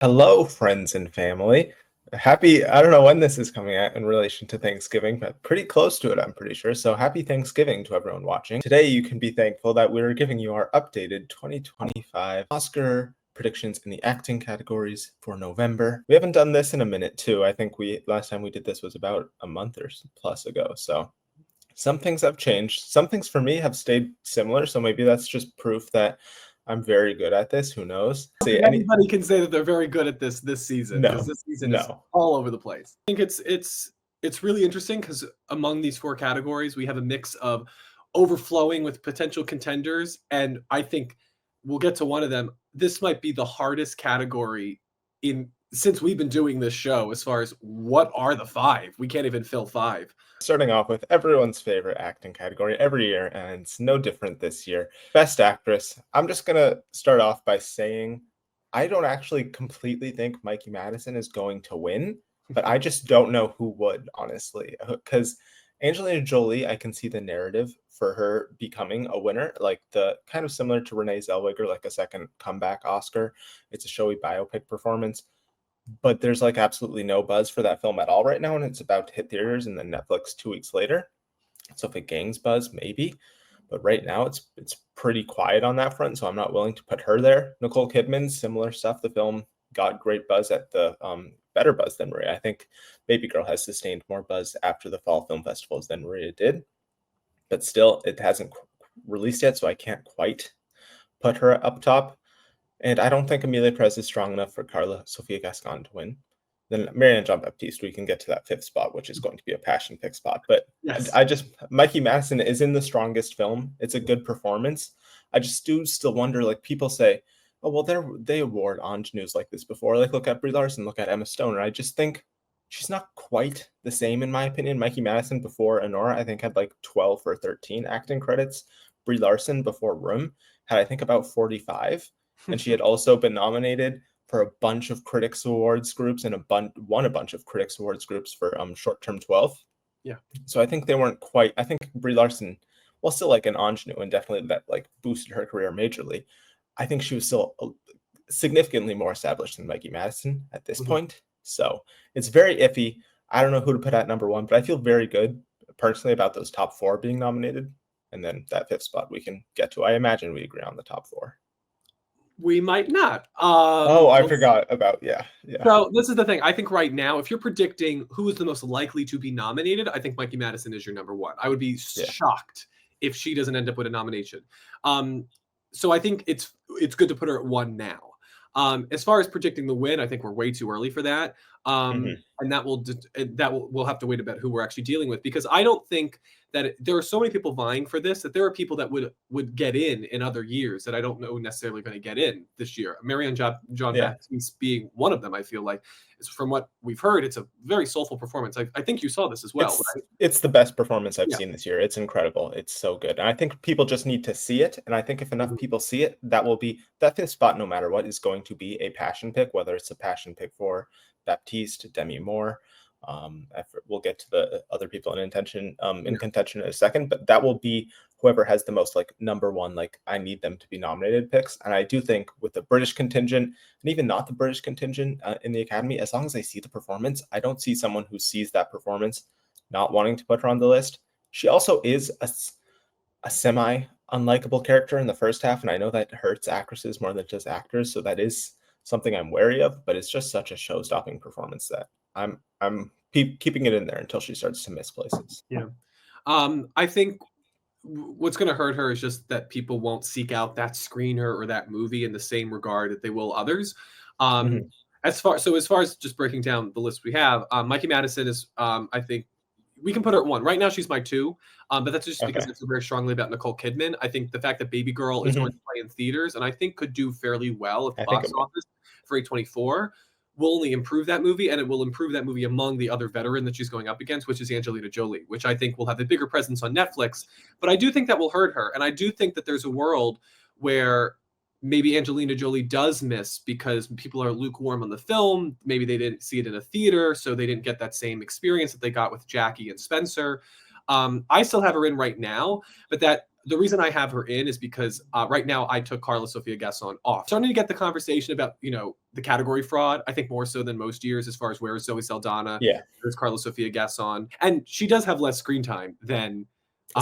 Hello, friends and family. I don't know when this is coming out in relation to Thanksgiving, but pretty close to it, I'm pretty sure. So happy Thanksgiving to everyone watching. Today, you can be thankful that we're giving you our updated 2025 Oscar predictions in the acting categories for November. We haven't done this in a minute, too. I think last time we did this was about a month or plus ago. So some things have changed. Some things for me have stayed similar. So maybe that's just proof that I'm very good at this. Who knows? Anybody can say that they're very good at this season, because this season is all over the place. I think it's really interesting because among these four categories, we have a mix of overflowing with potential contenders, and I think we'll get to one of them. This might be the hardest category since we've been doing this show, as far as what are the five. We can't even fill five. Starting off with everyone's favorite acting category every year, and it's no different this year. Best Actress. I'm just going to start off by saying I don't actually completely think Mikey Madison is going to win, but I just don't know who would, honestly. Because Angelina Jolie, I can see the narrative for her becoming a winner, like the kind of similar to Renee Zellweger, like a second comeback Oscar. It's a showy biopic performance. But there's like absolutely no buzz for that film at all right now, and it's about to hit theaters and then Netflix 2 weeks later. So if it gains buzz, maybe. But right now it's pretty quiet on that front, so I'm not willing to put her there. Nicole Kidman, similar stuff. The film got great buzz at the better buzz than Maria. I think Baby Girl has sustained more buzz after the fall film festivals than Maria did. But still, it hasn't released yet, so I can't quite put her up top. And I don't think Emilia Perez is strong enough for Carla Sofia Gascon to win. Then Marianne Jean-Baptiste, we can get to that fifth spot, which is going to be a passion pick spot. But yes. Mikey Madison is in the strongest film. It's a good performance. I just do still wonder, like people say, oh, well, they award ingenues like this before. Like look at Brie Larson, look at Emma Stone. And I just think she's not quite the same, in my opinion. Mikey Madison before Anora, I think, had like 12 or 13 acting credits. Brie Larson before Room had, I think, about 45. And she had also been nominated for a bunch of Critics Awards groups and won a bunch of Critics Awards groups for Short Term 12. Yeah. So I think they weren't quite. I think Brie Larson, well, still like an ingenue, and definitely that like boosted her career majorly. I think she was still significantly more established than Mikey Madison at this point. So it's very iffy. I don't know who to put at number one, but I feel very good personally about those top four being nominated. And then that fifth spot we can get to. I imagine we agree on the top four. We might not. I forgot about, yeah. So this is the thing. I think right now, if you're predicting who is the most likely to be nominated, I think Mikey Madison is your number one. I would be shocked if she doesn't end up with a nomination. So I think it's good to put her at one now. As far as predicting the win, I think we're way too early for that. And we'll have to wait about who we're actually dealing with, because I don't think that there are so many people vying for this that there are people that would get in other years that I don't know necessarily going to get in this year. Marianne Jean-Baptiste being one of them. I feel like, from what we've heard, it's a very soulful performance. I think you saw this as well. It's the best performance I've seen this year. It's incredible. It's so good. And I think people just need to see it. And I think if enough people see it, that fifth spot, no matter what, is going to be a passion pick, whether it's a passion pick for Baptiste, Demi Moore. We'll get to the other people in contention in a second, but that will be whoever has the most like number one, like I need them to be nominated picks. And I do think with the British contingent, and even not the British contingent in the Academy, as long as they see the performance, I don't see someone who sees that performance not wanting to put her on the list. She also is a semi unlikable character in the first half, and I know that hurts actresses more than just actors, so that is something I'm wary of, but it's just such a show-stopping performance that I'm keeping it in there until she starts to miss places. Yeah. I think what's going to hurt her is just that people won't seek out that screener or that movie in the same regard that they will others. As far as just breaking down the list we have, Mikey Madison is, I think we can put her at one. Right now she's my two, but that's just because I feel very strongly about Nicole Kidman. I think the fact that Baby Girl is going to play in theaters, and I think could do fairly well at the box office for A24, will only improve that movie, and it will improve that movie among the other veteran that she's going up against, which is Angelina Jolie, which I think will have a bigger presence on Netflix. But I do think that will hurt her, and I do think that there's a world where maybe Angelina Jolie does miss because people are lukewarm on the film. Maybe they didn't see it in a theater, so they didn't get that same experience that they got with Jackie and Spencer. I still have her in right now, but that the reason I have her in is because right now I took Carla Sofia Gasson off. Starting to get the conversation about, the category fraud, I think more so than most years as far as where is Zoe Saldana, Yeah, where's Carla Sofia Gasson. And she does have less screen time than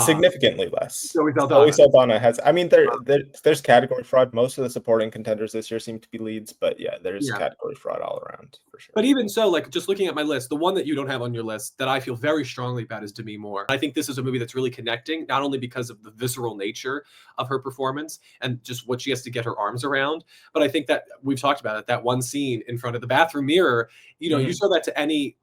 significantly less. Zoe Zoe Saldana. Saldana has. I mean, there's category fraud. Most of the supporting contenders this year seem to be leads, but yeah, there's Yeah. category fraud all around for sure. But even so, like just looking at my list, the one that you don't have on your list that I feel very strongly about is Demi Moore. I think this is a movie that's really connecting, not only because of the visceral nature of her performance and just what she has to get her arms around, but I think that we've talked about it, that one scene in front of the bathroom mirror, you show that to any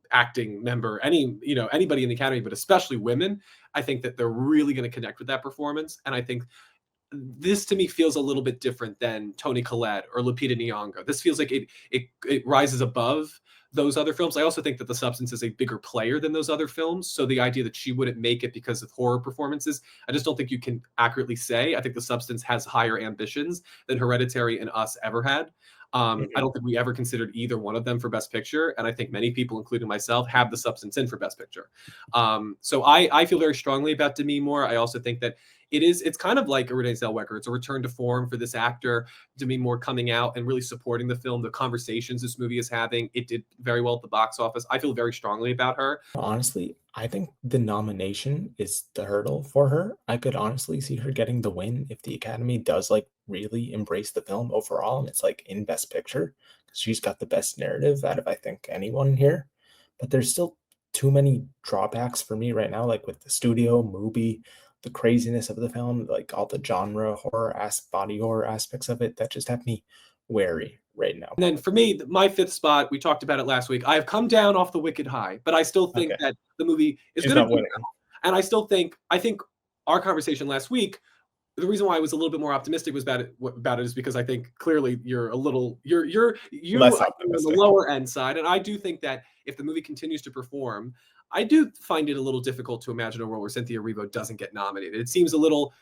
acting member, anybody in the academy, but especially women. I think that they're really going to connect with that performance. And I think this to me feels a little bit different than Toni Collette or Lupita Nyong'o. This feels like it rises above those other films. I also think that The Substance is a bigger player than those other films. So the idea that she wouldn't make it because of horror performances, I just don't think you can accurately say. I think The Substance has higher ambitions than Hereditary and Us ever had. I don't think we ever considered either one of them for Best Picture, and I think many people, including myself, have The Substance in for Best Picture. So I feel very strongly about Demi Moore. I also think that it's kind of like a Renee Zellweger. It's a return to form for this actor, Demi Moore, coming out and really supporting the film, the conversations this movie is having. It did very well at the box office. I feel very strongly about her. Honestly, I think the nomination is the hurdle for her. I could honestly see her getting the win if the Academy does like really embrace the film overall and it's like in Best Picture because she's got the best narrative out of I think anyone here. But there's still too many drawbacks for me right now, like with the studio movie, the craziness of the film, like all the genre horror body horror aspects of it that just have me wary right now. And then for me, my fifth spot, we talked about it last week. I have come down off the wicked high, but I still think that the movie is She's going not to do winning. well. And I think our conversation last week, the reason why I was a little bit more optimistic was about it is because I think clearly you're Less on the optimistic. lower end side, and I do think that if the movie continues to perform, I do find it a little difficult to imagine a world where Cynthia Erivo doesn't get nominated. It seems a little,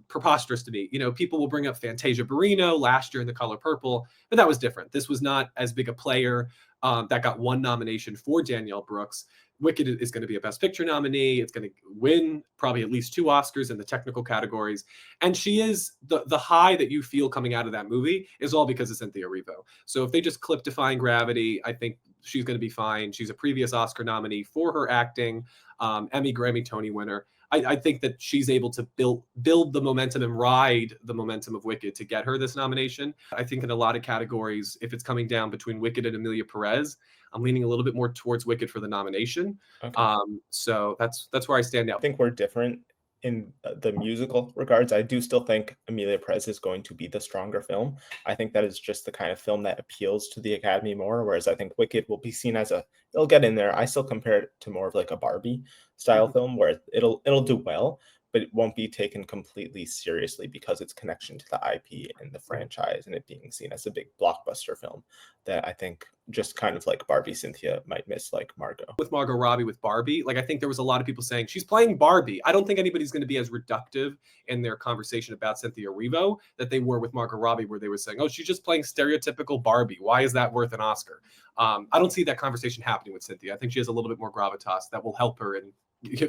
preposterous to me. People will bring up Fantasia Barrino last year in The Color Purple, but that was different. This was not as big a player. That got one nomination for Danielle Brooks. Wicked is going to be a Best Picture nominee. It's going to win probably at least 2 Oscars in the technical categories. And she is the high that you feel coming out of that movie is all because of Cynthia Erivo. So if they just clip Defying Gravity, I think she's going to be fine. She's a previous Oscar nominee for her acting, Emmy, Grammy, Tony winner. I think that she's able to build the momentum and ride the momentum of Wicked to get her this nomination. I think in a lot of categories, if it's coming down between Wicked and Emilia Perez, I'm leaning a little bit more towards Wicked for the nomination. Okay. So that's where I stand now. I think we're different in the musical regards. I do still think Emilia Perez is going to be the stronger film. I think that is just the kind of film that appeals to the Academy more, whereas I think Wicked will be seen as it'll get in there. I still compare it to more of like a Barbie style film where it'll do well, but it won't be taken completely seriously because its connection to the IP and the franchise and it being seen as a big blockbuster film that I think just kind of like Barbie Cynthia might miss like Margot. With Margot Robbie with Barbie, like I think there was a lot of people saying she's playing Barbie. I don't think anybody's going to be as reductive in their conversation about Cynthia Erivo that they were with Margot Robbie, where they were saying, "Oh, she's just playing stereotypical Barbie. Why is that worth an Oscar?" I don't see that conversation happening with Cynthia. I think she has a little bit more gravitas that will help her in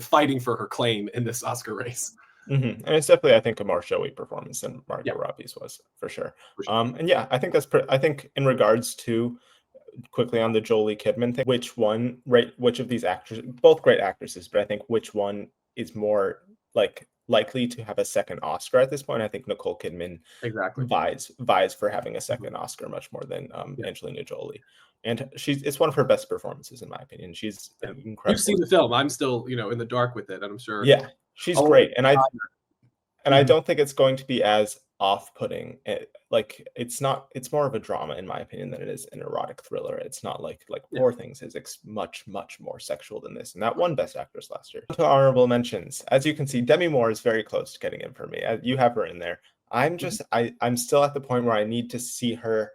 fighting for her claim in this Oscar race. And it's definitely, I think, a more showy performance than Margot Robbie's was for sure. And yeah, I think I think in regards to quickly on the Jolie Kidman thing, which of these actors, both great actresses, but I think which one is more likely to have a second Oscar at this point? I think Nicole Kidman exactly vies for having a second Oscar much more than Angelina Jolie. And it's one of her best performances, in my opinion. She's incredible. You've seen the film. I'm still, in the dark with it, I'm sure. Yeah, she's great. And I don't think it's going to be as off-putting. It's more of a drama, in my opinion, than it is an erotic thriller. It's not like Poor Things is much more sexual than this. And that won Best Actress last year. To honorable mentions, as you can see, Demi Moore is very close to getting in for me. You have her in there. I'm still at the point where I need to see her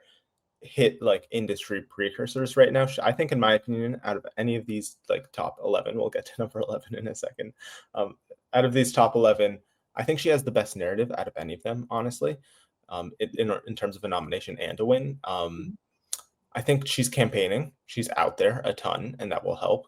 hit like industry precursors right now. I think, in my opinion, out of any of these top 11, we'll get to number 11 in a second. Out of these top 11, I think she has the best narrative out of any of them, honestly, in terms of a nomination and a win. I think she's campaigning. She's out there a ton, and that will help.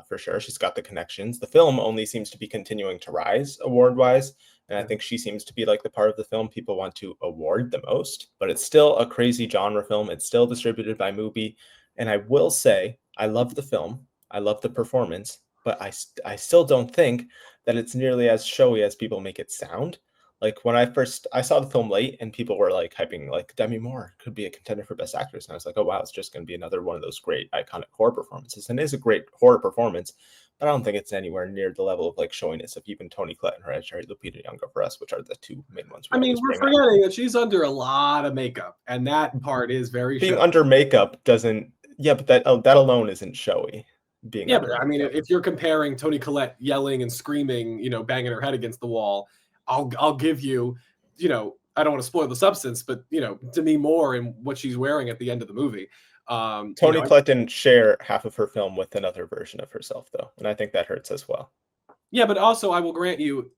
for sure. She's got the connections. The film only seems to be continuing to rise award-wise, and I think she seems to be like the part of the film people want to award the most. But it's still a crazy genre film. It's still distributed by Mubi, and I will say I love the film. I love the performance, but I still don't think that it's nearly as showy as people make it sound. Like when I saw the film late and people were like hyping like Demi Moore could be a contender for Best Actress. And I was like, oh wow, it's just going to be another one of those great iconic horror performances. And it is a great horror performance, but I don't think it's anywhere near the level of like showiness of even Toni Collette and Hereditary, Lupita Nyong'o for us, which are the two main ones. I mean, we're forgetting that she's under a lot of makeup, and that part is very being showy. under makeup doesn't. Yeah, but that alone isn't showy. Yeah, but I mean, if you're comparing Toni Collette yelling and screaming, banging her head against the wall, I'll give you, I don't want to spoil the substance, but Demi Moore and what she's wearing at the end of the movie. Toni Collette didn't share half of her film with another version of herself, though, and I think that hurts as well. Yeah, but also I will grant you,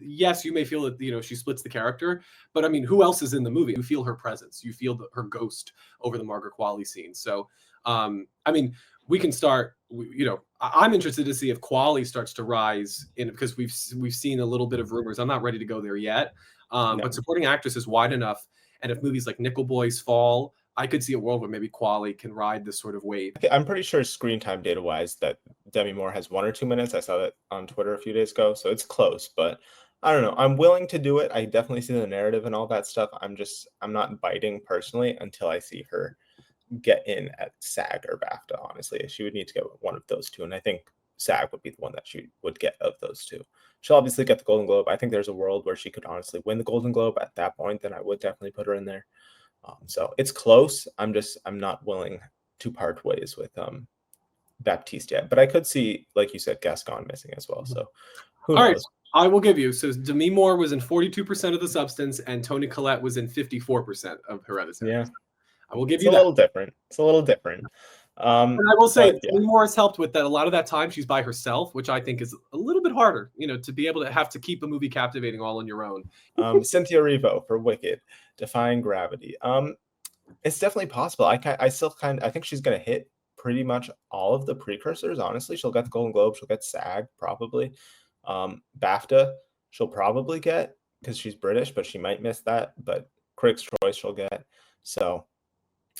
yes, you may feel that she splits the character, but I mean, who else is in the movie? You feel her presence, you feel her ghost over the Margaret Qualley scene. So, I mean, we can start. I'm interested to see if Qualley starts to rise because we've seen a little bit of rumors. I'm not ready to go there yet, but supporting actress is wide enough, and if movies like Nickel Boys fall, I could see a world where maybe Qualley can ride this sort of wave. I'm pretty sure screen time data wise that Demi Moore has 1 or 2 minutes. I saw that on Twitter a few days ago, so it's close, but I don't know. I'm willing to do it. I definitely see the narrative and all that stuff. I'm not biting personally until I see her get in at SAG or BAFTA. Honestly, she would need to get one of those two, and I think SAG would be the one that she would get of those two. She'll obviously get the Golden Globe. I think there's a world where she could honestly win the Golden Globe at that point. Then I would definitely put her in there. So it's close. I'm not willing to part ways with Baptiste yet, but I could see, like you said, Gascon missing as well. So who knows? All right, I will give you. So Demi Moore was in 42% of the substance, and Toni Collette was in 54% of Hereditary. Yeah, I will give you that. It's a little different. And I will say, Demi Moore has helped with that. A lot of that time she's by herself, which I think is a little bit harder, to be able to have to keep a movie captivating all on your own. Cynthia Erivo for Wicked, Defying Gravity. It's definitely possible. I think she's going to hit pretty much all of the precursors. Honestly, she'll get the Golden Globe. She'll get SAG probably. BAFTA she'll probably get because she's British, but she might miss that. But Critics' Choice she'll get. So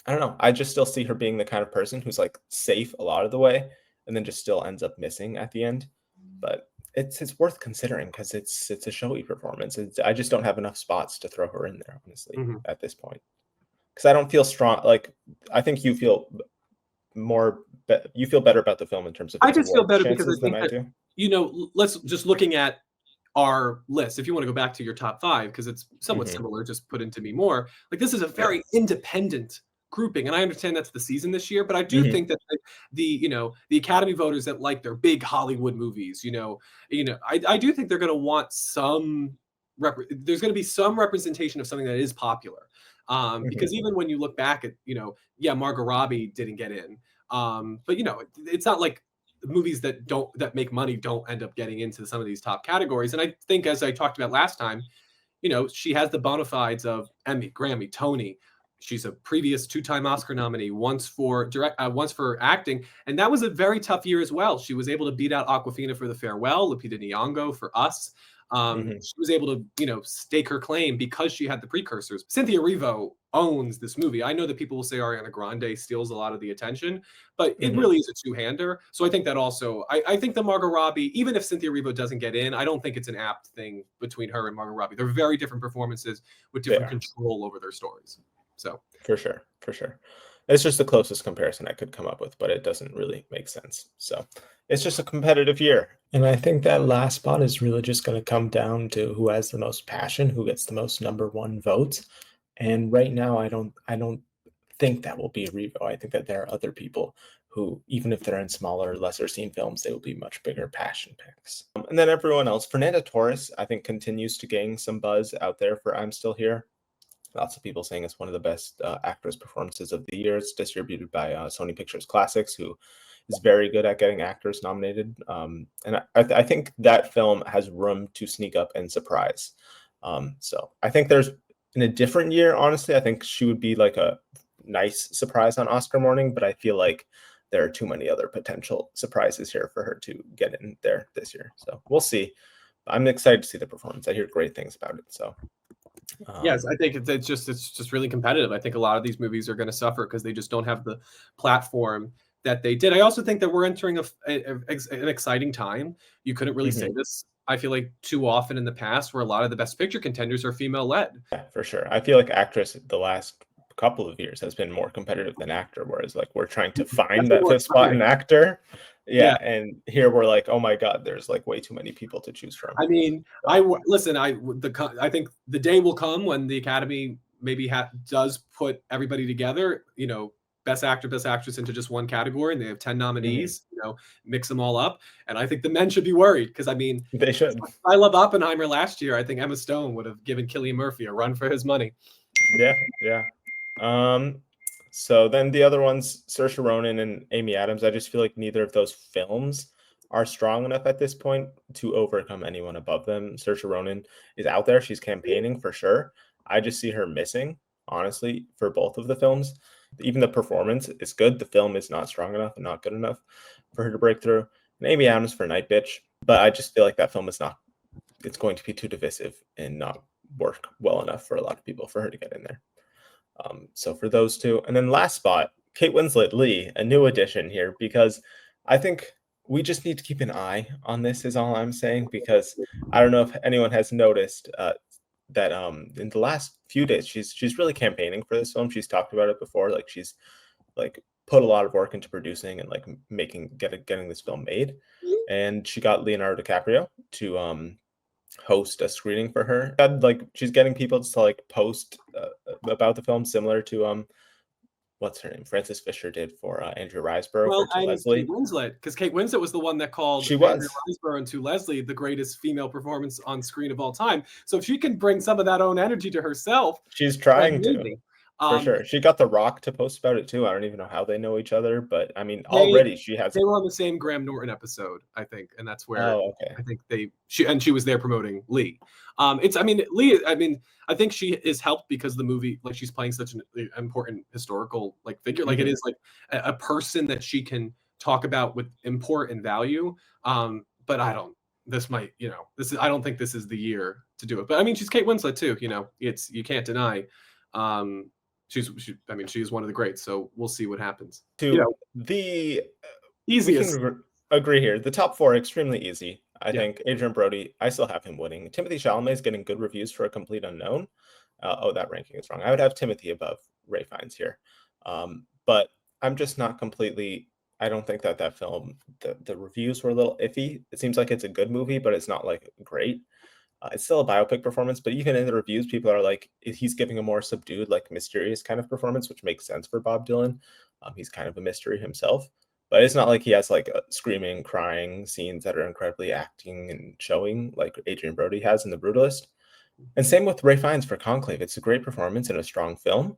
I don't know. I just still see her being the kind of person who's like safe a lot of the way and then just still ends up missing at the end. But it's worth considering because it's a showy performance. I just don't have enough spots to throw her in there, honestly, at this point. Because I don't feel strong. Like, I think you feel better about the film in terms of. I just feel better because I think that, let's just looking at our list. If you want to go back to your top 5, because it's somewhat similar, just put into me more. Like, this is a very independent grouping, and I understand that's the season this year, but I do think that the Academy voters that like their big Hollywood movies, I do think they're going to want some. There's going to be some representation of something that is popular. Because even when you look back at, Margot Robbie didn't get in. But it's not like movies that make money don't end up getting into some of these top categories. And I think, as I talked about last time, she has the bona fides of Emmy, Grammy, Tony. She's a previous 2-time Oscar nominee, once for acting, and that was a very tough year as well. She was able to beat out Awkwafina for The Farewell, Lupita Nyong'o for Us. She was able to, stake her claim because she had the precursors. Cynthia Erivo owns this movie. I know that people will say Ariana Grande steals a lot of the attention, but it really is a two-hander. So I think that also, I think the Margot Robbie, even if Cynthia Erivo doesn't get in, I don't think it's an apt thing between her and Margot Robbie. They're very different performances with different control over their stories. So for sure. It's just the closest comparison I could come up with, but it doesn't really make sense. So it's just a competitive year. And I think that last spot is really just going to come down to who has the most passion, who gets the most number 1 votes. And right now, I don't think that will be Erivo. I think that there are other people who, even if they're in smaller, lesser seen films, they will be much bigger passion picks. And then everyone else, Fernanda Torres, I think continues to gain some buzz out there for I'm Still Here. Lots of people saying it's one of the best actress performances of the year. It's distributed by Sony Pictures Classics, who is very good at getting actors nominated. And I think that film has room to sneak up and surprise. So I think in a different year, honestly, I think she would be like a nice surprise on Oscar morning, but I feel like there are too many other potential surprises here for her to get in there this year. So we'll see. I'm excited to see the performance. I hear great things about it. So yes, I think it's just really competitive. I think a lot of these movies are going to suffer because they just don't have the platform that they did. I also think that we're entering an exciting time. You couldn't really say this, I feel like, too often in the past, where a lot of the Best Picture contenders are female led. Yeah, for sure. I feel like actress the last couple of years has been more competitive than actor, whereas like we're trying to find that fifth spot in actor. Yeah, and here we're like, oh my god, there's like way too many people to choose from. I mean, listen. I think the day will come when the Academy maybe does put everybody together. Best actor, best actress into just one category, and they have 10 nominees. Mix them all up, and I think the men should be worried because I mean, they should. I love Oppenheimer last year. I think Emma Stone would have given Cillian Murphy a run for his money. Yeah. So then the other ones, Saoirse Ronan and Amy Adams, I just feel like neither of those films are strong enough at this point to overcome anyone above them. Saoirse Ronan is out there. She's campaigning for sure. I just see her missing, honestly, for both of the films. Even the performance is good. The film is not strong enough and not good enough for her to break through. And Amy Adams for Night Bitch. But I just feel like that film is not, it's going to be too divisive and not work well enough for a lot of people for her to get in there. So for those two, and then last spot, Kate Winslet Lee, a new addition here, because I think we just need to keep an eye on this is all I'm saying, because I don't know if anyone has noticed that in the last few days she's really campaigning for this film. She's talked about it before, like she's like put a lot of work into producing and like getting this film made. And she got Leonardo DiCaprio to host a screening for her. Like she's getting people to like post about the film, similar to what's her name, Frances Fisher did for Andrew Riseborough or to Leslie. Kate Winslet, because Kate Winslet was the one that called Andrew Riseborough and to Leslie the greatest female performance on screen of all time. So if she can bring some of that own energy to herself, she's trying to. For sure. She got The Rock to post about it too. I don't even know how they know each other, but I mean, already she has. They were on the same Graham Norton episode, I think, and that's where I think she was there promoting Lee. Lee. I think she is helped because the movie, like, she's playing such an important historical like figure. Like it is like a person that she can talk about with import and value. But I don't. This might, I don't think this is the year to do it. But I mean, she's Kate Winslet too. You can't deny. She's one of the greats, so we'll see what happens. The easiest. We can agree here. The top four extremely easy. I think Adrian Brody, I still have him winning. Timothy Chalamet is getting good reviews for A Complete Unknown. That ranking is wrong. I would have Timothy above Ray Fiennes here, but I'm just not completely. I don't think that film. The reviews were a little iffy. It seems like it's a good movie, but it's not like great. It's still a biopic performance, but even in the reviews, people are like, he's giving a more subdued, like mysterious kind of performance, which makes sense for Bob Dylan. He's kind of a mystery himself, but it's not like he has like screaming, crying scenes that are incredibly acting and showing like Adrian Brody has in The Brutalist. And same with Ray Fiennes for Conclave. It's a great performance and a strong film,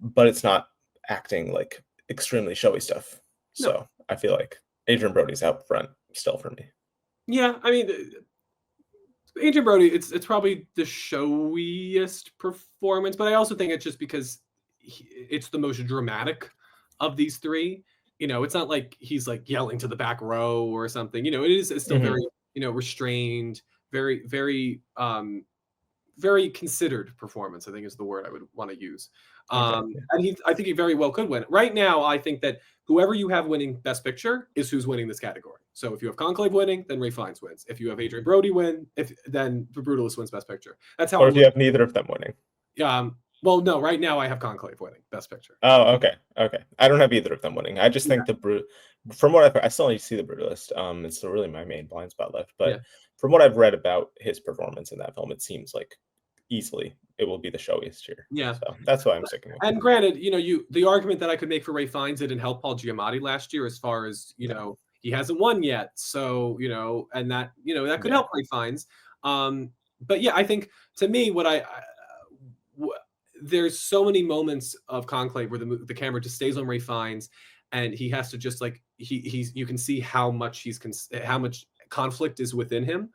but it's not acting like extremely showy stuff. No. So I feel like Adrian Brody's out front still for me. Yeah, I mean, Adrian Brody, it's probably the showiest performance, but I also think it's just because it's the most dramatic of these three. It's not like he's like yelling to the back row or something. It's still very, restrained, very, very, very considered performance, I think is the word I would want to use. And I think he very well could win. Right now, I think that whoever you have winning Best Picture is who's winning this category. So if you have Conclave winning, then Ray Fiennes wins. If you have Adrian Brody win, then The Brutalist wins Best Picture. That's how. Or if you have neither of them winning. Well, no. Right now, I have Conclave winning Best Picture. Oh, okay. I don't have either of them winning. I just think from what I still need to see The Brutalist. It's still really my main blind spot left. But from what I've read about his performance in that film, it seems like easily it will be the showiest here. Yeah, so that's why I'm sticking with. And granted, the argument that I could make for Ray Fiennes didn't help Paul Giamatti last year, as far as he hasn't won yet. So and that that could help Ray Fiennes. But yeah, I think to me, there's so many moments of Conclave where the camera just stays on Ray Fiennes, and he has to just like you can see how much how much conflict is within him,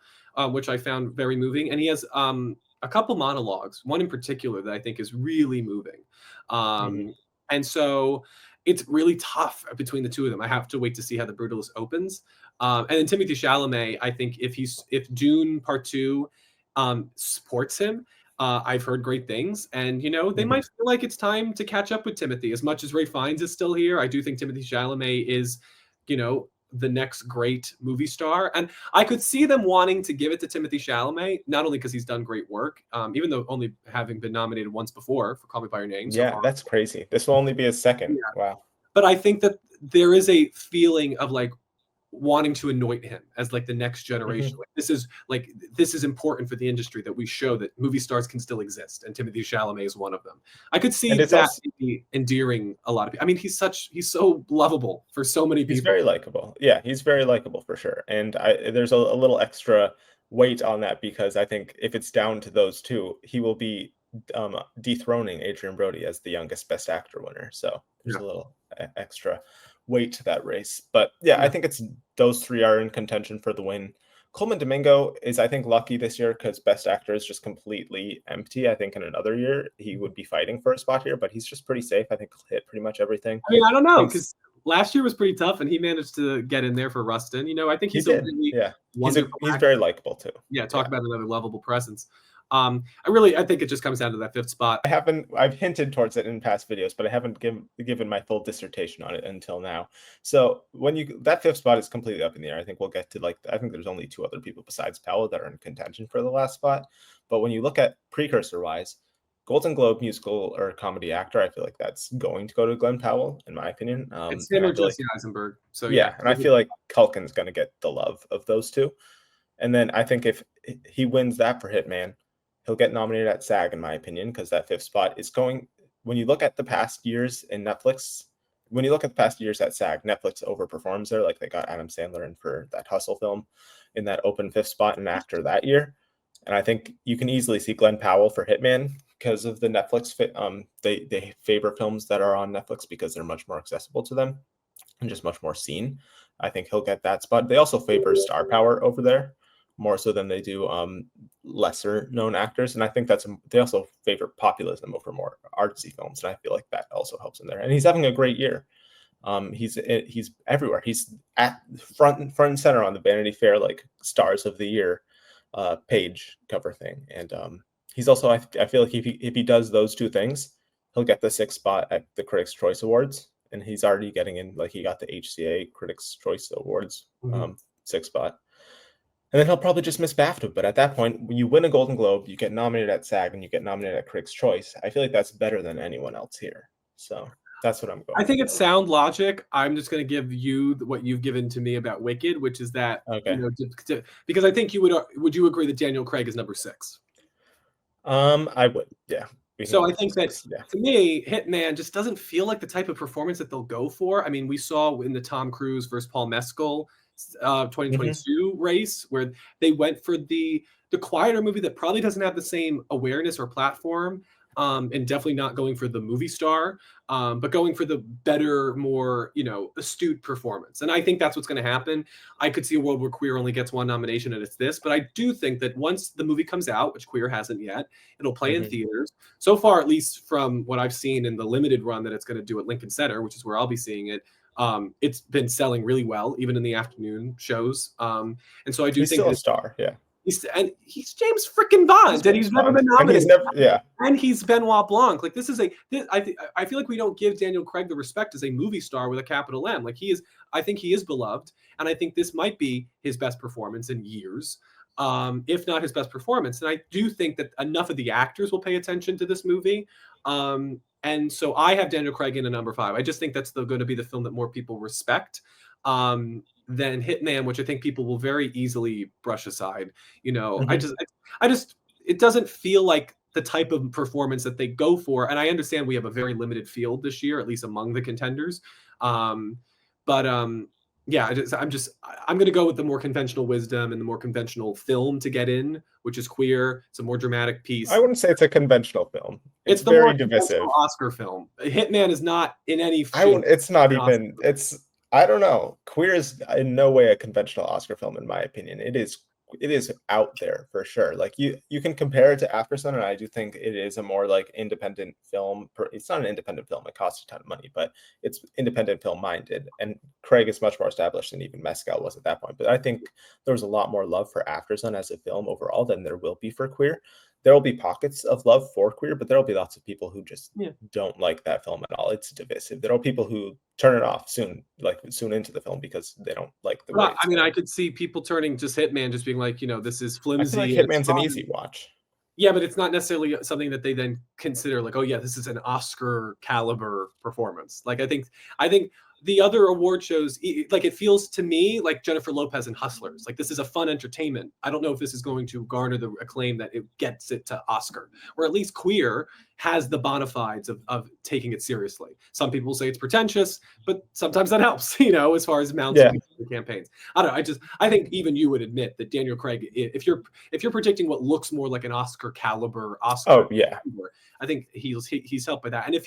which I found very moving. And he has a couple monologues, one in particular that I think is really moving. And so it's really tough between the two of them. I have to wait to see how The Brutalist opens. And then Timothy Chalamet, I think if Dune Part 2 supports him, I've heard great things, and they might feel like it's time to catch up with Timothy. As much as Ray Fiennes is still here, I do think Timothy Chalamet is, the next great movie star, and I could see them wanting to give it to Timothy Chalamet, not only because he's done great work, even though only having been nominated once before for Call Me by Your Name. Yeah, that's crazy. This will only be his second. Yeah. Wow. But I think that there is a feeling of like wanting to anoint him as like the next generation. Like, this is important for the industry that we show that movie stars can still exist, and Timothy Chalamet is one of them. I could see that be endearing a lot of people. I mean, he's so lovable for so many people. He's very likable. Yeah, he's very likable for sure. And there's a little extra weight on that, because I think if it's down to those two, he will be dethroning Adrian Brody as the youngest Best Actor winner. So there's a little extra weight to that race. But yeah, I think it's those three are in contention for the win. Coleman Domingo is, I think, lucky this year because Best Actor is just completely empty. I think in another year he would be fighting for a spot here, but he's just pretty safe. I think he'll hit pretty much everything. I mean, I don't know, because last year was pretty tough, and he managed to get in there for Rustin. I think he's he's very likable too. Yeah, talk about another lovable presence. I think it just comes down to that fifth spot. I've hinted towards it in past videos, but I haven't given my full dissertation on it until now. So that fifth spot is completely up in the air. I think we'll get to I think there's only two other people besides Powell that are in contention for the last spot. But when you look at precursor wise, Golden Globe musical or comedy actor, I feel like that's going to go to Glenn Powell, in my opinion. It's him or Jesse Eisenberg. So yeah, and I feel like Culkin's going to get the love of those two. And then I think if he wins that for Hitman, he'll get nominated at SAG, in my opinion, because that fifth spot is going. When you look at the past years in Netflix, when you look at the past years at SAG, Netflix overperforms there. Like they got Adam Sandler in for that Hustle film in that open fifth spot and actor that year. And I think you can easily see Glenn Powell for Hitman because of the Netflix fit. They favor films that are on Netflix because they're much more accessible to them and just much more seen. I think he'll get that spot. They also favor star power over there, more so than they do lesser known actors. And I think they also favor populism over more artsy films. And I feel like that also helps in there. And he's having a great year. He's everywhere. He's at front and center on the Vanity Fair, like Stars of the Year page cover thing. And he's also, I feel like if he does those two things, he'll get the sixth spot at the Critics' Choice Awards. And he's already getting in, like he got the HCA Critics' Choice Awards sixth spot. And then he'll probably just miss BAFTA. But at that point, when you win a Golden Globe, you get nominated at SAG, and you get nominated at Critics' Choice. I feel like that's better than anyone else here. So that's what I'm going. I think it's sound logic. I'm just going to give you what you've given to me about Wicked, which is that, because I think would you agree that Daniel Craig is number 6? I would, yeah. So I think that to me, Hitman just doesn't feel like the type of performance that they'll go for. I mean, we saw in the Tom Cruise versus Paul Mescal 2022 race where they went for the quieter movie that probably doesn't have the same awareness or platform, and definitely not going for the movie star, but going for the better, more astute performance. And I think that's what's going to happen. I could see a world where Queer only gets one nomination and it's this, but I do think that once the movie comes out, which Queer hasn't yet, it'll play in theaters. So far, at least from what I've seen in the limited run that it's going to do at Lincoln Center, which is where I'll be seeing it, it's been selling really well, even in the afternoon shows. And so I do think still a star, yeah. He's James freaking Bond, and he's never been nominated. And he's Benoit Blanc. Like I feel like we don't give Daniel Craig the respect as a movie star with a capital M. Like he is, I think he is beloved, and I think this might be his best performance in years, if not his best performance. And I do think that enough of the actors will pay attention to this movie. And so I have Daniel Craig in a number 5. I just think that's going to be the film that more people respect than Hitman, which I think people will very easily brush aside. I just it doesn't feel like the type of performance that they go for. And I understand we have a very limited field this year, at least among the contenders. Yeah, I'm going to go with the more conventional wisdom and the more conventional film to get in, which is Queer. It's a more dramatic piece. I wouldn't say it's a conventional film. It's the very divisive Oscar film. Hitman is not in any. It's not even. It's. I don't know. Queer is in no way a conventional Oscar film, in my opinion. It is out there for sure. Like you can compare it to Aftersun, and I do think it is a more like independent film. It's not an independent film; it costs a ton of money, but it's independent film minded. And Craig is much more established than even Mescal was at that point. But I think there was a lot more love for Aftersun as a film overall than there will be for Queer. There will be pockets of love for Queer, but there will be lots of people who just don't like that film at all. It's divisive. There are people who turn it off soon into the film because they don't like the way Well, it's I mean, going. I could see people turning just Hitman, just being like, this is I flimsy. feel like and it's Hitman's an fun. easy watch. Yeah, but it's not necessarily something that they then consider like, oh yeah, this is an Oscar caliber performance. Like I think the other award shows, like it feels to me like Jennifer Lopez and Hustlers. Like this is a fun entertainment. I don't know if this is going to garner the acclaim that it gets it to Oscar, or at least Queer has the bona fides of taking it seriously. Some people say it's pretentious, but sometimes that helps, as far as mounting campaigns. I don't know. I think even you would admit that Daniel Craig, if you're predicting what looks more like an Oscar caliber Oscar, I think he's helped by that. And if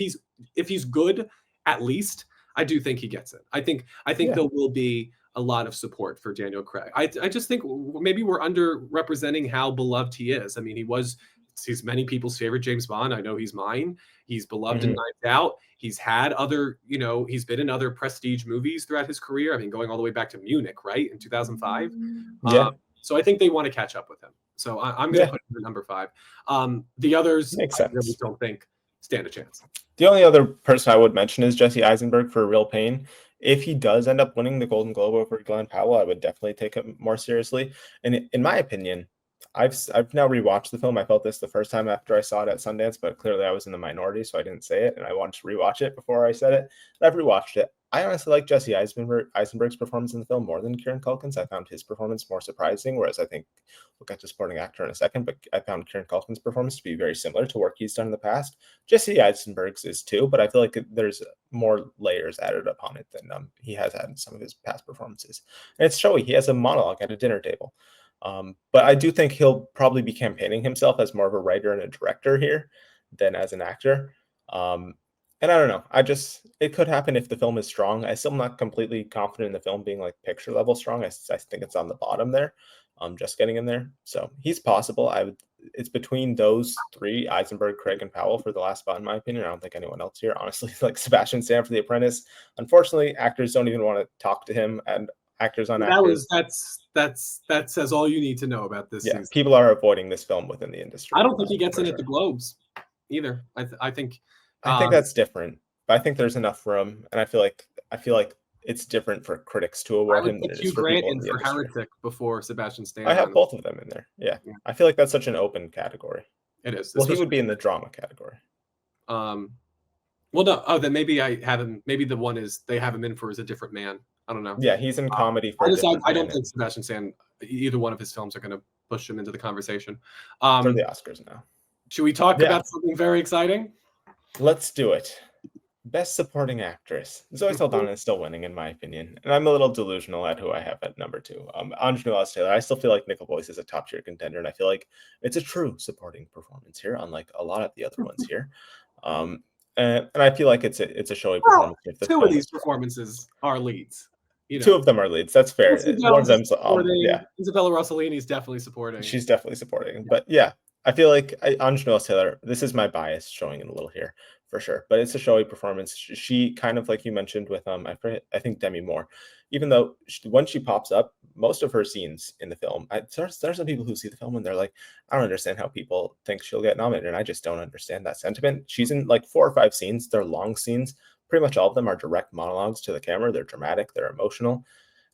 he's good, at least I do think he gets it. I think there will be a lot of support for Daniel Craig. I just think maybe we're underrepresenting how beloved he is. I mean, he's many people's favorite James Bond. I know he's mine. He's beloved in Knives Out. He's had other, he's been in other prestige movies throughout his career. I mean, going all the way back to Munich, right, in 2005. Yeah. So I think they want to catch up with him. So I'm going to put him at number 5. The others, I really don't think stand a chance. The only other person I would mention is Jesse Eisenberg for Real Pain. If he does end up winning the Golden Globe over Glenn Powell, I would definitely take it more seriously. And in my opinion, I've now rewatched the film. I felt this the first time after I saw it at Sundance, but clearly I was in the minority, so I didn't say it, and I wanted to rewatch it before I said it. I've rewatched it. I honestly like Jesse Eisenberg's performance in the film more than Kieran Culkin's. I found his performance more surprising, whereas I think we'll get to supporting actor in a second, but I found Kieran Culkin's performance to be very similar to work he's done in the past. Jesse Eisenberg's is too, but I feel like there's more layers added upon it than he has had in some of his past performances. And it's showy. He has a monologue at a dinner table. But I do think he'll probably be campaigning himself as more of a writer and a director here than as an actor. And I don't know. It could happen if the film is strong. I'm still not completely confident in the film being like picture level strong. I think it's on the bottom there, just getting in there. So he's possible. It's between those three, Eisenberg, Craig, and Powell for the last spot, in my opinion. I don't think anyone else here, honestly, like Sebastian Stan for The Apprentice. Unfortunately, actors don't even want to talk to him, and actors on actors. That says all you need to know about this season. People are avoiding this film within the industry. I don't think he gets in at the Globes either. I think that's different. But I think there's enough room, and I feel like it's different for critics to award him than it is for people in the industry. Heretic before Sebastian Stan. I have both of them in there. Yeah. I feel like that's such an open category. It is. Well, he would be in the drama category. Well, no. Oh, then maybe I have him. Maybe the one is they have him in for as a different man. I don't know. Yeah, he's in comedy for. I don't think Sebastian Stan, either one of his films are going to push him into the conversation. For the Oscars now. Should we talk about something very exciting? Let's do it. Best Supporting Actress. Zoe Saldana is still winning, in my opinion, and I'm a little delusional at who I have at number 2. Anjanou Ellis-Taylor. I still feel like Nicole Boyce is a top tier contender, and I feel like it's a true supporting performance here, unlike a lot of the other ones here. And I feel like it's a showy performance. Two of these performances are leads. Two of them are leads. That's fair. One of them's Isabella Rossellini is definitely supporting. She's definitely supporting, but yeah. I feel like Anjanou Ellis-Taylor, this is my bias showing in a little here for sure, but it's a showy performance. She kind of, like you mentioned with I think Demi Moore, even though when she pops up, most of her scenes in the film, there's some people who see the film and they're like, I don't understand how people think she'll get nominated, and I just don't understand that sentiment. She's in like 4 or 5 scenes. They're long scenes. Pretty much all of them are direct monologues to the camera. They're dramatic. They're emotional.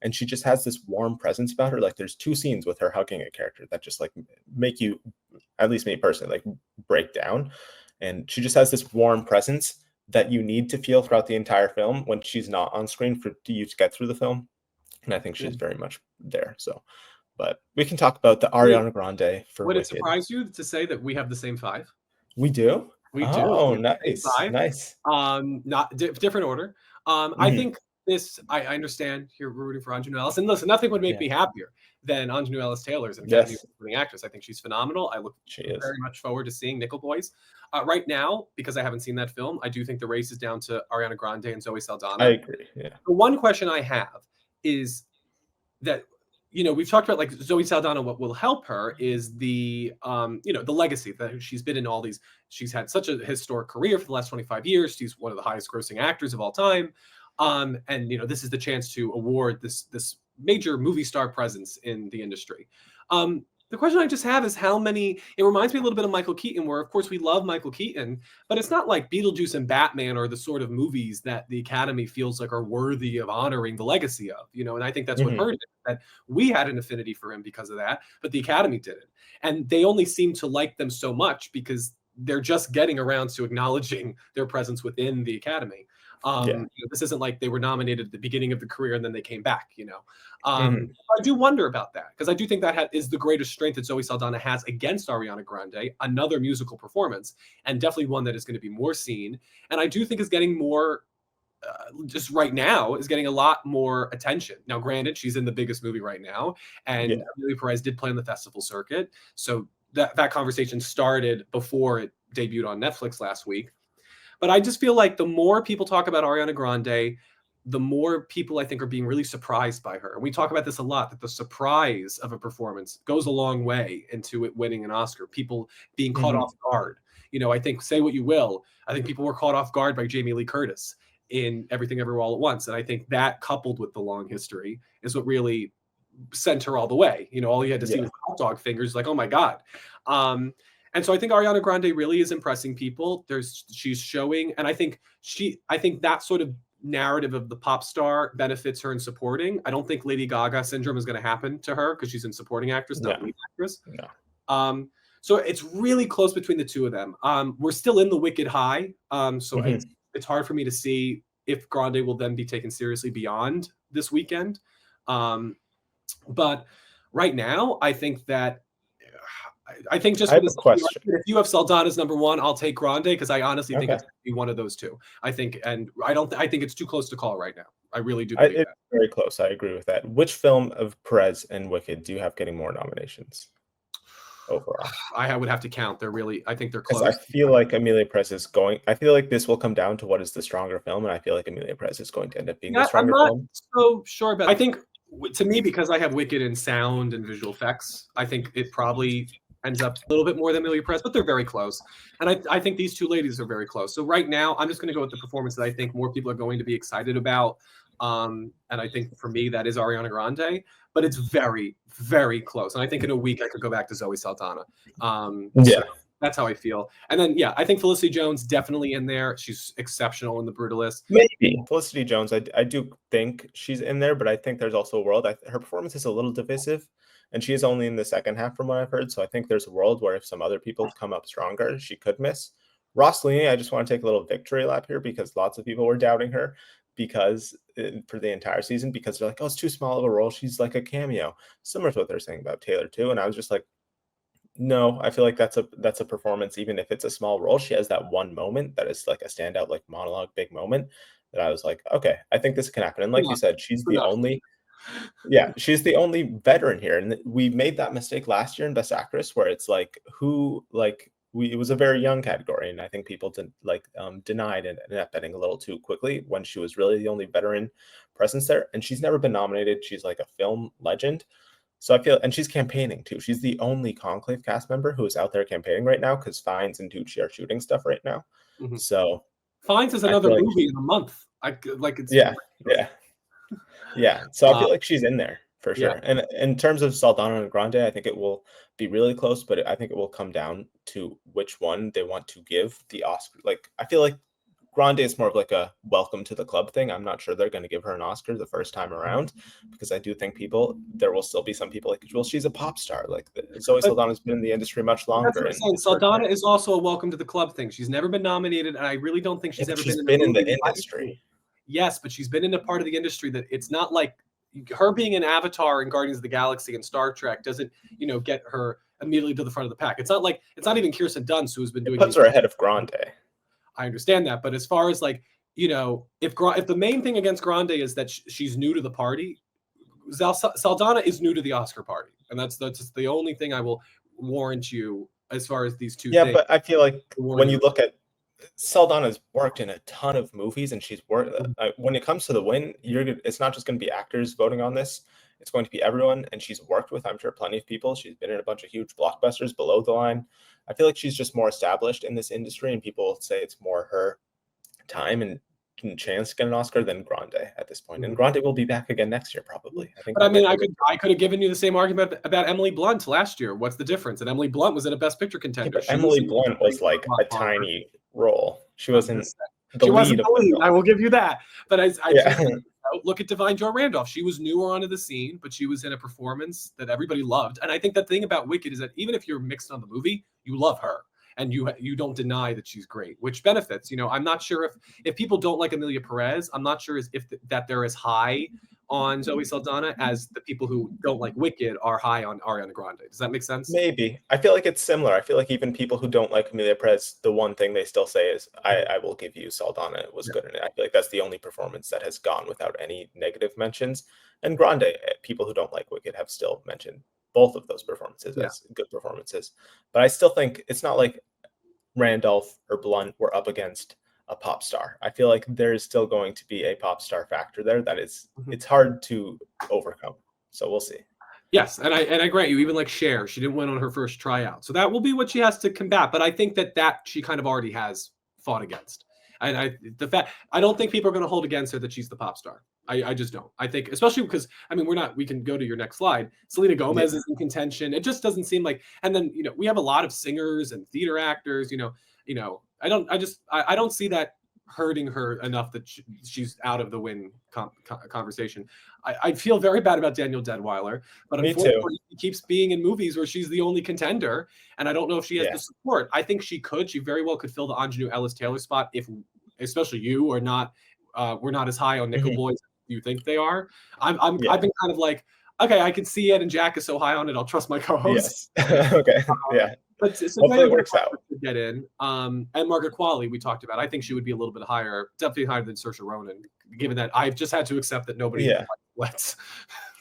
And she just has this warm presence about her. Like there's 2 scenes with her hugging a character that just like make you, at least me personally, like break down. And she just has this warm presence that you need to feel throughout the entire film when she's not on screen for you to get through the film. And I think she's very much there. So, but we can talk about the Ariana Grande for Would Wicked. it surprise you to say that we have the same 5? We do? We do. Oh, nice. 5. Nice. Not different order. I think I understand you're rooting for Anjanou Ellis. And listen, nothing would make me happier than Anjanou Ellis-Taylor as an Academy Award-winning actress. I think she's phenomenal. I look very much forward to seeing Nickel Boys. Right now, because I haven't seen that film, I do think the race is down to Ariana Grande and Zoe Saldana. I agree. Yeah. The one question I have is that, we've talked about like Zoe Saldana. What will help her is the the legacy that she's been in all these. She's had such a historic career for the last 25 years. She's one of the highest grossing actors of all time. And this is the chance to award this major movie star presence in the industry. The question I just have is how many. It reminds me a little bit of Michael Keaton, where of course we love Michael Keaton, but it's not like Beetlejuice and Batman are the sort of movies that the Academy feels like are worthy of honoring the legacy of. And I think that's what hurt it. That we had an affinity for him because of that, but the Academy didn't, and they only seem to like them so much because they're just getting around to acknowledging their presence within the Academy. This isn't like they were nominated at the beginning of the career and then they came back. I do wonder about that because I do think that is the greatest strength that Zoe Saldana has against Ariana Grande, another musical performance, and definitely one that is going to be more seen. And I do think is getting more, just right now, is getting a lot more attention. Now, granted, she's in the biggest movie right now, and Amelia Perez did play on the festival circuit, so that conversation started before it debuted on Netflix last week. But I just feel like the more people talk about Ariana Grande, the more people I think are being really surprised by her. And we talk about this a lot, that the surprise of a performance goes a long way into it winning an Oscar. People being caught off guard. I think, say what you will, I think people were caught off guard by Jamie Lee Curtis in Everything Everywhere All at Once. And I think that, coupled with the long history, is what really sent her all the way. All you had to see was hot dog fingers, like, oh my God. And so I think Ariana Grande really is impressing people. She's showing, and I think that sort of narrative of the pop star benefits her in supporting. I don't think Lady Gaga syndrome is going to happen to her because she's in supporting actress, not lead actress. No. So it's really close between the two of them. We're still in the Wicked high, so it's hard for me to see if Grande will then be taken seriously beyond this weekend. But right now, I think just I have a question. If you have Saldana's number one, I'll take Grande because I honestly think it's going to be one of those two. I think it's too close to call right now. I really do believe it's very close. I agree with that. Which film of Perez and Wicked do you have getting more nominations overall? I would have to count. I think they're close. I feel like Amelia Perez is going. I feel like this will come down to what is the stronger film, and I feel like Amelia Perez is going to end up being the stronger film. I'm not so sure about. I think, to me, because I have Wicked in sound and visual effects, I think it probably ends up a little bit more than Amelia Perez, but they're very close. And I think these two ladies are very close. So right now, I'm just going to go with the performance that I think more people are going to be excited about. And I think for me, that is Ariana Grande, but it's very, very close. And I think in a week, I could go back to Zoe Saldana. So that's how I feel. And then, I think Felicity Jones definitely in there. She's exceptional in The Brutalist. Maybe. Felicity Jones, I do think she's in there, but I think there's also a world. Her performance is a little divisive. And she is only in the second half from what I've heard. So I think there's a world where if some other people come up stronger, she could miss. Ross Linney, I just want to take a little victory lap here because lots of people were doubting her for the entire season because they're like, oh, it's too small of a role. She's like a cameo. Similar to what they're saying about Taylor too. And I was just like, no, I feel like that's a performance. Even if it's a small role, she has that one moment that is like a standout, like monologue, big moment that I was like, okay, I think this can happen. And like you said, she's the only veteran here. And we made that mistake last year in Best Actress where it's like it was a very young category. And I think people denied and ended up betting a little too quickly when she was really the only veteran presence there. And she's never been nominated. She's like a film legend. So I feel, and she's campaigning too. She's the only Conclave cast member who is out there campaigning right now because Fiennes and Tucci are shooting stuff right now. So Fiennes is another movie in a month. So I feel like she's in there for sure. And in terms of Saldana and Grande, I think it will be really close, but I think it will come down to which one they want to give the Oscar. Like, I feel like Grande is more of like a welcome to the club thing. I'm not sure they're going to give her an Oscar the first time around because I do think there will still be some people like, well, she's a pop star. Like Zoe Saldana's been in the industry much longer. Saldana is also a welcome to the club thing. She's never been nominated, and I really don't think she's ever been in the industry. Yes, but she's been in a part of the industry that it's not like her being an Avatar in Guardians of the Galaxy and Star Trek doesn't, get her immediately to the front of the pack. It's not even Kirsten Dunst who's been doing. It puts her ahead of Grande. I understand that, but as far as if the main thing against Grande is that she's new to the party, Saldana is new to the Oscar party, and that's the only thing I will warrant you as far as these two. Yeah, but I feel like when you look at Saldana's worked in a ton of movies, and she's worked. When it comes to the win, it's not just going to be actors voting on this. It's going to be everyone, and she's worked with, I'm sure, plenty of people. She's been in a bunch of huge blockbusters below the line. I feel like she's just more established in this industry, and people say it's more her time and chance to get an Oscar than Grande at this point. And Grande will be back again next year, probably. I think. But I mean, I could have given you the same argument about Emily Blunt last year. What's the difference? And Emily Blunt was in a Best Picture contender. Yeah, Emily Blunt was like a tiny role. She wasn't the lead. I will give you that. But I look at Divine Joy Randolph. She was newer onto the scene, but she was in a performance that everybody loved. And I think the thing about Wicked is that even if you're mixed on the movie, you love her. And you don't deny that she's great, which benefits. I'm not sure if people don't like Emilia Perez, I'm not sure that they're as high on Zoe Saldana as the people who don't like Wicked are high on Ariana Grande. Does that make sense? Maybe. I feel like it's similar. I feel like even people who don't like Emilia Perez, the one thing they still say is, I will give you Saldana. It was good in it. I feel like that's the only performance that has gone without any negative mentions. And Grande, people who don't like Wicked have still mentioned both of those performances as good performances. But I still think it's not like Randolph or Blunt were up against a pop star. I feel like there is still going to be a pop star factor there that is it's hard to overcome. So we'll see. Yes, and I grant you, even like Cher, she didn't win on her first tryout. So that will be what she has to combat. But I think that she kind of already has fought against. And I don't think people are going to hold against her that she's the pop star. I just don't. I think, especially because we can go to your next slide. Selena Gomez is in contention. It just doesn't seem like, and then we have a lot of singers and theater actors. I don't see that hurting her enough that she's out of the win conversation. I feel very bad about Danielle Deadwyler, but unfortunately, she keeps being in movies where she's the only contender, and I don't know if she has the support. I think she very well could fill the Ingenue Ellis Taylor spot if, especially you, are not. We're not as high on Nickel Boys as you think they are. I've been kind of like, okay, I can see it, and Jack is so high on it. I'll trust my co-host. Yes. Okay. But so hopefully it works out. To get in. And Margaret Qualley, we talked about. I think she would be a little bit higher, definitely higher than Saoirse Ronan, given that I've just had to accept that nobody liked Blitz.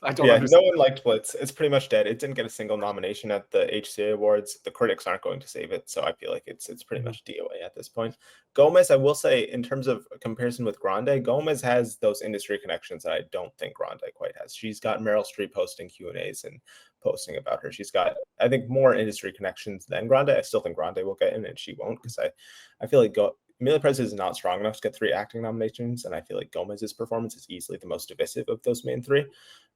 I don't understand. No one liked Blitz. It's pretty much dead. It didn't get a single nomination at the HCA Awards. The critics aren't going to save it, so I feel like it's pretty much DOA at this point. Gomez, I will say, in terms of comparison with Grande, Gomez has those industry connections that I don't think Grande quite has. She's got Meryl Streep hosting Q&As and posting about her. She's got, I think, more industry connections than Grande. I still think Grande will get in, and she won't, because I feel like Emilia Perez is not strong enough to get 3 acting nominations, and I feel like Gomez's performance is easily the most divisive of those main 3.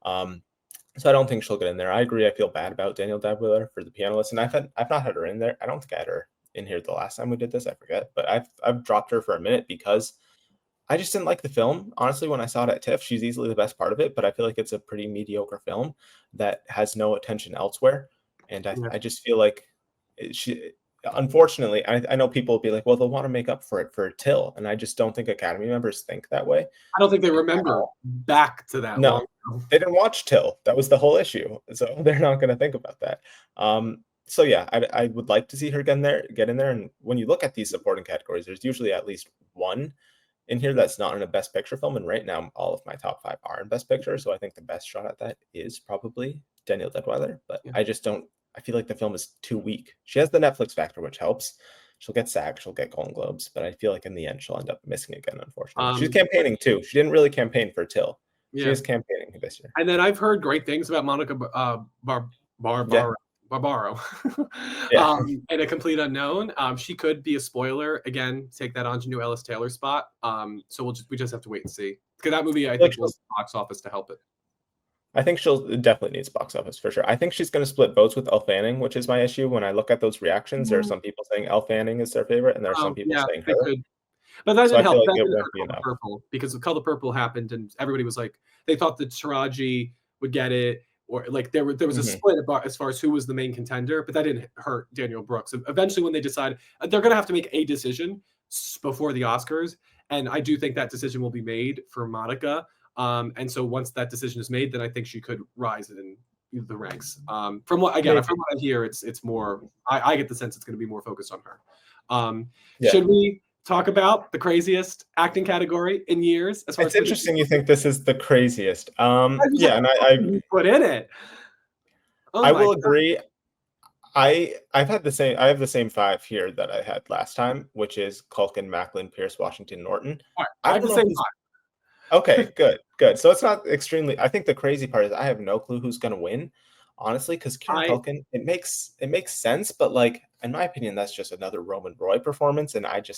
So I don't think she'll get in there. I agree. I feel bad about Danielle Deadwyler for the pianist, and I've not had her in there. I don't think I had her in here the last time we did this. I forget, but I've dropped her for a minute because I just didn't like the film. Honestly, when I saw it at TIFF, she's easily the best part of it, but I feel like it's a pretty mediocre film that has no attention elsewhere, and I just feel like she. Unfortunately, I know people will be like, well, they'll want to make up for it for Till, and I just don't think Academy members think that way. I don't think they remember back to that. No, they didn't watch Till. That was the whole issue, so they're not going to think about that. So yeah, I would like to see her get in there. And when you look at these supporting categories, there's usually at least one in here that's not in a Best Picture film, and right now all of my top 5 are in Best Picture, so I think the best shot at that is probably Danielle Deadwyler, but I just don't. I feel like the film is too weak. She has the Netflix factor, which helps. She'll get SAG, she'll get Golden Globes, but I feel like in the end she'll end up missing again, unfortunately. She's campaigning too. She didn't really campaign for Till. She is campaigning this year. And then I've heard great things about Monica Barbaro. And A Complete Unknown. She could be a spoiler again, take that Ingenue Ellis Taylor spot. So we just have to wait and see, because that movie I think will box office to help it. I think she'll definitely needs box office for sure. I think she's going to split votes with Elle Fanning, which is my issue. When I look at those reactions, there are some people saying Elle Fanning is their favorite, and there are some people saying her. But that didn't help. Purple, because the Color Purple happened, and everybody was like, they thought that Taraji would get it, or like there was a split as far as who was the main contender, but that didn't hurt Daniel Brooks. Eventually, when they decide they're going to have to make a decision before the Oscars, and I do think that decision will be made for Monica. And so once that decision is made, then I think she could rise in the ranks. From what I hear, it's more. I get the sense it's going to be more focused on her. Should we talk about the craziest acting category in years? As far it's interesting you think this is the craziest. And I put in it. I will agree. I have the same 5 here that I had last time, which is Culkin, Macklin, Pierce, Washington, Norton. Right. I have the same 5. Okay, good. Good. So it's not extremely. I think the crazy part is I have no clue who's going to win, honestly, because Kieran I Culkin, it makes sense, but like in my opinion, that's just another Roman Roy performance, and I don't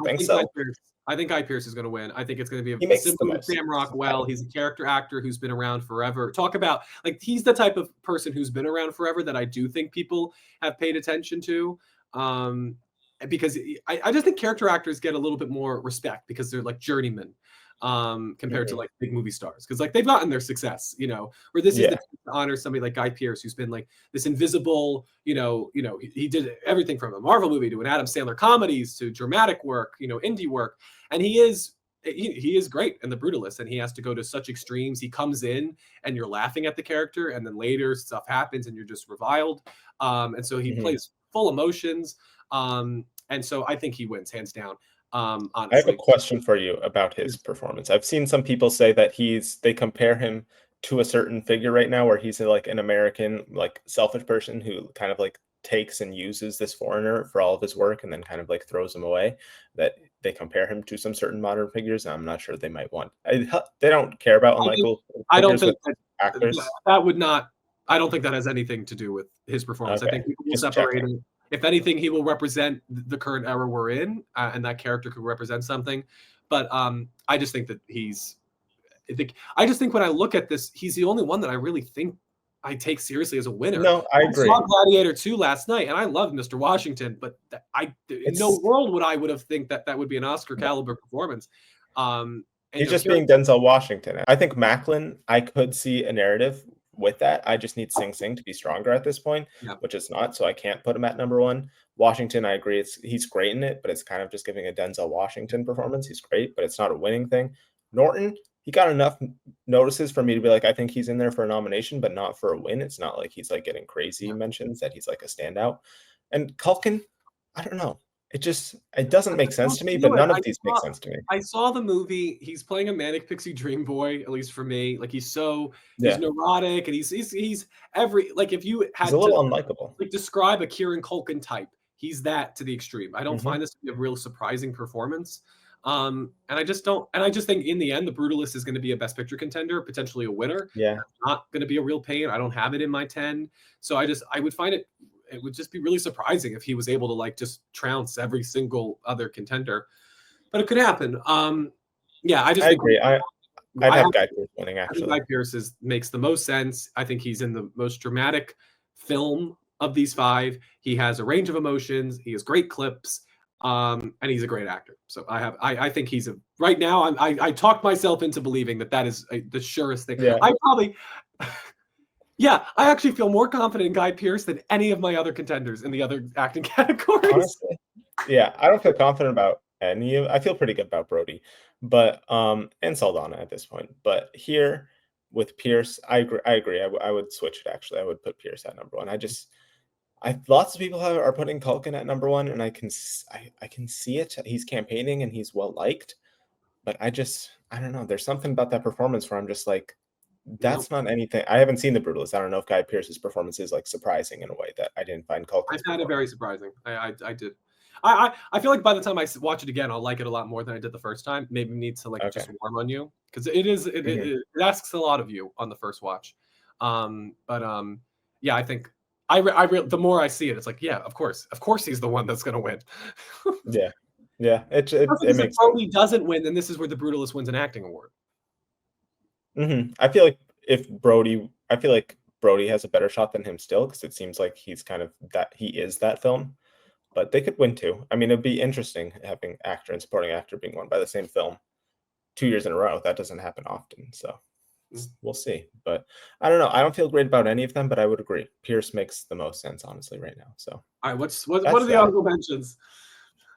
think think Guy so. Pearce. I think Guy Pearce is going to win. I think it's going to be He a makes the similar to most Sam sense. Rockwell. He's a character actor who's been around forever. Talk about like he's the type of person who's been around forever that I do think people have paid attention to. Because I just think character actors get a little bit more respect because they're like journeymen compared to Mhm. like big movie stars because like they've gotten their success, where this is the Yeah. time to honor somebody like Guy Pearce who's been like this invisible, he did everything from a Marvel movie to an Adam Sandler comedies to dramatic work, indie work, and he is great in The Brutalist, and he has to go to such extremes. He comes in and you're laughing at the character, and then later stuff happens and you're just reviled, and so he Mhm. plays full emotions, and so I think he wins hands down. I have a Honestly, question for you about his performance. I've seen some people say that they compare him to a certain figure right now where he's like an American, like selfish person who kind of like takes and uses this foreigner for all of his work and then kind of like throws him away. That they compare him to some certain modern figures. And I'm not sure they might want. They don't care about I don't, unlikable I don't figures with think that actors. that would not. I don't think that has anything to do with his performance. I Okay, think people will just separate checking. it. If anything, he will represent the current era we're in, and that character could represent something. But I just think that I just think when I look at this, he's the only one that I really think I take seriously as a winner. No, I I saw agree. Gladiator 2 last night, and I loved Mr. Washington, but in no It's world would have think that would be an Oscar caliber performance. And He's just Kieran, being Denzel Washington. I think Macklin, I could see a narrative with that. I just need Sing Sing to be stronger at this point, yeah, which it's not, so I can't put him at number one. Washington, I agree, he's great in it, but it's kind of just giving a Denzel Washington performance. He's great, but it's not a winning thing. Norton, he got enough notices for me to be like, I think he's in there for a nomination, but not for a win. It's not like he's like getting crazy yeah. mentions that he's like a standout. And Culkin, I don't know. It doesn't I make just sense don't to me, but feel it. none of these make sense to me. I saw the movie. He's playing a manic pixie dream boy, at least for me. Like he's Yeah, neurotic, and he's every like if you he's a had to little unlikable. like describe a Kieran Culkin type, he's that to the extreme. I don't Mhm. find this to be a real surprising performance. And I just don't, and I just think in the end, The Brutalist is going to be a Best Picture contender, potentially a winner. Yeah. Not going to be a real pain. I don't have it in my 10. So I would find it would just be really surprising if he was able to like just trounce every single other contender, but it could happen. Yeah, I just I think agree. I'd I have Guy Pearce winning I think Guy actually. Pearce makes the most sense. I think he's in the most dramatic film of these five. He has a range of emotions. He has great clips, and he's a great actor. So I think he's right now. I talked myself into believing that is the surest thing. Yeah. I probably. Yeah, I actually feel more confident in Guy Pearce than any of my other contenders in the other acting categories. Honestly. Yeah, I don't feel confident about any of I feel pretty good about Brody, but and Saldana at this point. But here with Pierce, I agree. I would switch it actually. I would put Pierce at number one. I lots of people are putting Culkin at number one, and I can see it. He's campaigning and he's well liked, but I don't know. There's something about that performance where I'm just like, No, that's not anything. I haven't seen The Brutalist. I don't know if Guy Pearce's performance is like surprising in a way that I didn't find I Culkin's found it very performance. surprising. I did. I feel like by the time I watch it again, I'll like it a lot more than I did the first time. Maybe need to like Okay. just warm on you because it asks a lot of you on the first watch. But yeah, I think the more I see it, it's like yeah, of course he's the one that's gonna win. Yeah. Yeah. It Because if makes sense. Brody doesn't win, then this is where the Brutalist wins an acting award. I feel like Brody has a better shot than him still because it seems like he's kind of that he is that film, but they could win too. I mean, it'd be interesting having actor and supporting actor being won by the same film 2 years in a row. That doesn't happen often, so we'll see. But I don't know. I don't feel great about any of them, but I would agree. Pierce makes the most sense, honestly, right now. So All right, what that's are the that. honorable mentions?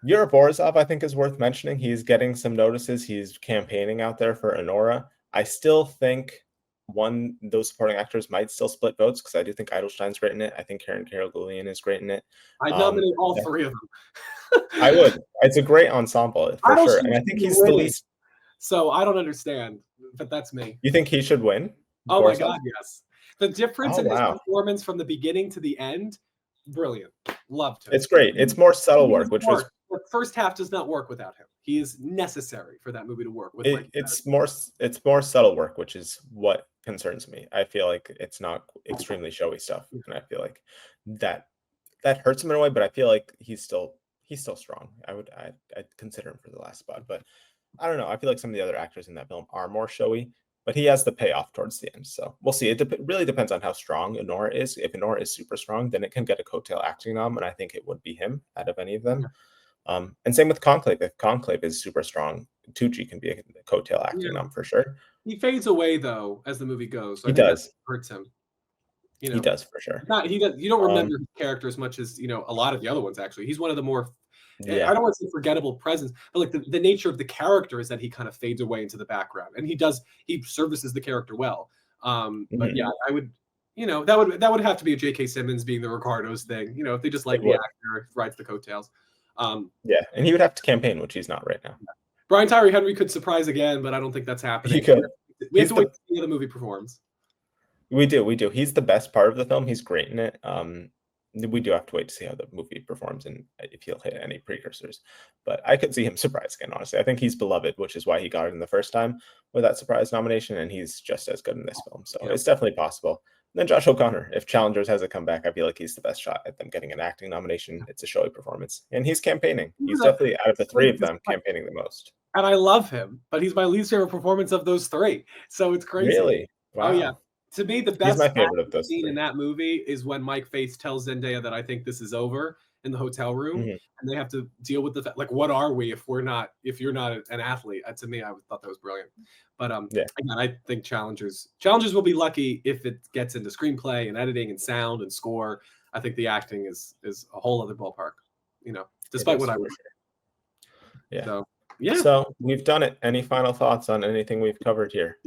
Yura Borisov, I think, is worth mentioning. He's getting some notices. He's campaigning out there for Honora. I still think those supporting actors might still split votes because I do think Eidelstein's great in it. I think Karen Carol-Gullian is great in it. I'd nominate all Yeah, three of them. I would. It's a great ensemble for sure, and I Eidelstein think should be he's the winning. least. So I don't understand, but that's me. You think he should win? Oh my Borisov? God, yes. The difference Oh in his wow, performance from the beginning to the end, brilliant. Loved him. it's great. It's more subtle work, which was the first half does not work without him. He is necessary for that movie to work with Mike. It's more subtle work, which is what concerns me. I feel like it's not extremely showy stuff, and I feel like that hurts him in a way. But I feel like he's still strong. I'd consider him for the last spot, but I don't know. I feel like some of the other actors in that film are more showy, but he has the payoff towards the end. So we'll see. It really depends on how strong Honora is. If Honora is super strong, then it can get a coattail acting nom, and I think it would be him out of any of them. And same with Conclave. If Conclave is super strong, Tucci can be a coattail acting nom for sure. He fades away though as the movie goes. So he does. That hurts him. You know, he does for sure. He does. You don't remember his character as much as a lot of the other ones. Actually, he's one of the more. Yeah. I don't want to say forgettable presence, but like the nature of the character is that he kind of fades away into the background, and he services the character well. But yeah, I would. That would have to be a J.K. Simmons being the Ricardos thing. If they just like the actor rides the coattails. Yeah, and he would have to campaign, which he's not right now. Brian Tyree Henry could surprise again, but I don't think that's happening. He could. We have to wait to see how the movie performs. We do. He's the best part of the film. He's great in it. We do have to wait to see how the movie performs and if he'll hit any precursors. But I could see him surprise again, honestly. I think he's beloved, which is why he got it in the first time with that surprise nomination, and he's just as good in this film. So it's definitely possible. And then Josh O'Connor, if Challengers has a comeback, I feel like he's the best shot at them getting an acting nomination. It's a showy performance. And he's campaigning. He's definitely, out of the three of them, campaigning the most. And I love him, but he's my least favorite performance of those three. So it's crazy. Really? Wow. Oh, yeah. To me, the best scene in that movie is when Mike Faith tells Zendaya that I think this is over in the hotel room, and they have to deal with the fact, like, what are we if you're not an athlete? To me, I thought that was brilliant. But again, I think Challengers will be lucky if it gets into screenplay and editing and sound and score. I think the acting is a whole other ballpark, despite what I wish. Yeah. So we've done it. Any final thoughts on anything we've covered here?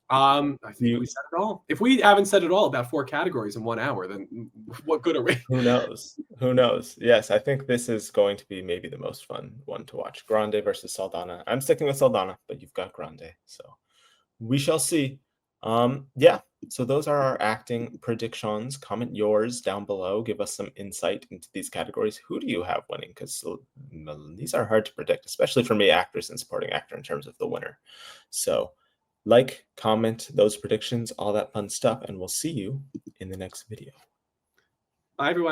I think we said it all. If we haven't said it all about 4 categories in 1 hour, then what good are we? Who knows? Yes, I think this is going to be maybe the most fun one to watch. Grande versus Saldaña. I'm sticking with Saldaña, but you've got Grande. So we shall see. So those are our acting predictions. Comment yours down below. Give us some insight into these categories. Who do you have winning? Because these are hard to predict, especially for me, actress and supporting actor, in terms of the winner. So like, comment those predictions, all that fun stuff, and we'll see you in the next video. Bye, everyone.